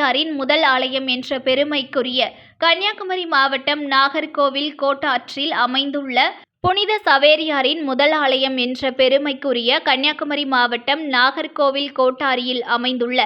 சவேரியாரின் முதல் ஆலயம் என்ற பெருமைக்குரிய கன்னியாகுமரி மாவட்டம் நாகர்கோவில் கோட்டாற்றில் அமைந்துள்ள புனித சவேரியாரின் முதல் ஆலயம் என்ற பெருமைக்குரிய கன்னியாகுமரி மாவட்டம் நாகர்கோவில் கோட்டாரியில் அமைந்துள்ள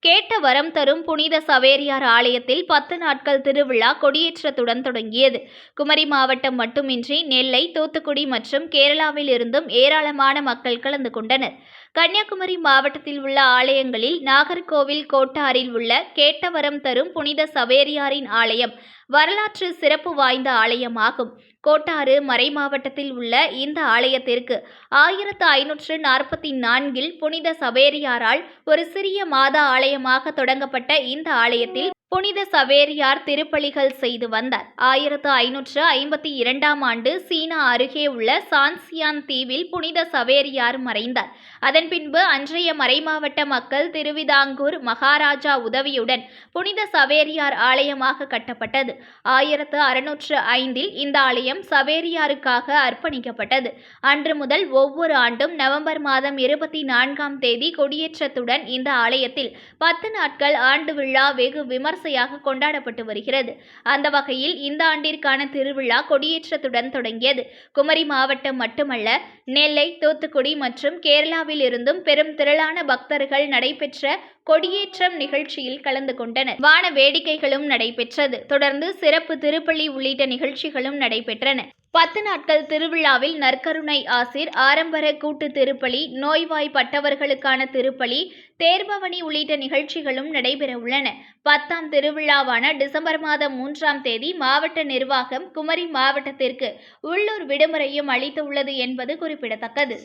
கேட்ட வரம் தரும் புனித சவேரியார் ஆலயத்தில் 10 நாட்கள் திருவிழா கொடியேற்றத்துடன் தொடங்கியது. குமரி மாவட்டம் மட்டுமின்றி நெல்லை, தூத்துக்குடி மற்றும் கேரளாவில் இருந்தும் ஏராளமான மக்கள் கலந்து கொண்டனர். கன்னியாகுமரி மாவட்டத்தில் உள்ள ஆலயங்களில் நாகர்கோவில் கோட்டாரில் உள்ள கேட்ட வரம் தரும் புனித சவேரியாரின் ஆலயம் வரலாற்று சிறப்பு வாய்ந்த ஆலயமாகும். கோட்டாறு மறைமாவட்டத்தில் உள்ள இந்த ஆலயத்திற்கு 1544 புனித சவேரியாரால் ஒரு சிறிய மாதா ஆலயமாக தொடங்கப்பட்ட இந்த ஆலயத்தில் புனித சவேரியார் திருப்பலிகள் செய்து வந்தார். 1552ஆம் ஆண்டு சீனா அருகே உள்ள சான்சியான் தீவில் புனித சவேரியார் மறைந்தார். அதன் பின்பு அன்றைய மறைமாவட்ட மக்கள் திருவிதாங்கூர் மகாராஜா உதவியுடன் புனித சவேரியார் ஆலயமாக கட்டப்பட்டது. 1605இல் இந்த ஆலயம் சவேரியாருக்காக அர்ப்பணிக்கப்பட்டது. அன்று முதல் ஒவ்வொரு ஆண்டும் நவம்பர் மாதம் 24ஆம் தேதி கொடியேற்றத்துடன் இந்த ஆலயத்தில் 10 நாட்கள் ஆண்டு விழா வெகு விமர்சையாக கொண்டாடப்பட்டு வருகிறது. அந்த வகையில் இந்த ஆண்டிற்கான திருவிழா கொடியேற்றத்துடன் தொடங்கியது. குமரி மாவட்டம் மட்டுமல்ல, நெல்லை, தூத்துக்குடி மற்றும் கேரளாவில் இருந்தும் பெரும் திரளான பக்தர்கள் நடைபெற்ற கொடியேற்றம் நிகழ்ச்சியில் கலந்து கொண்டனர். வான வேடிக்கைகளும் நடைபெற்றது. தொடர்ந்து சிறப்பு திருப்பலி உள்ளிட்ட நிகழ்ச்சிகளும் நடைபெற்றன. 10 நாட்கள் திருவிழாவில் நற்கருணை ஆசிர், ஆரம்பர கூட்டு திருப்பலி, நோய்வாய்ப்பட்டவர்களுக்கான திருப்பலி, தேர்பவனி உள்ளிட்ட நிகழ்ச்சிகளும் நடைபெற உள்ளன. 10ஆம் திருவிழாவான டிசம்பர் மாதம் 3ஆம் தேதி மாவட்ட நிர்வாகம் குமரி மாவட்டத்திற்கு உள்ளூர் விடுமுறையும் அளித்துள்ளது என்பது குறிப்பிடத்தக்கது.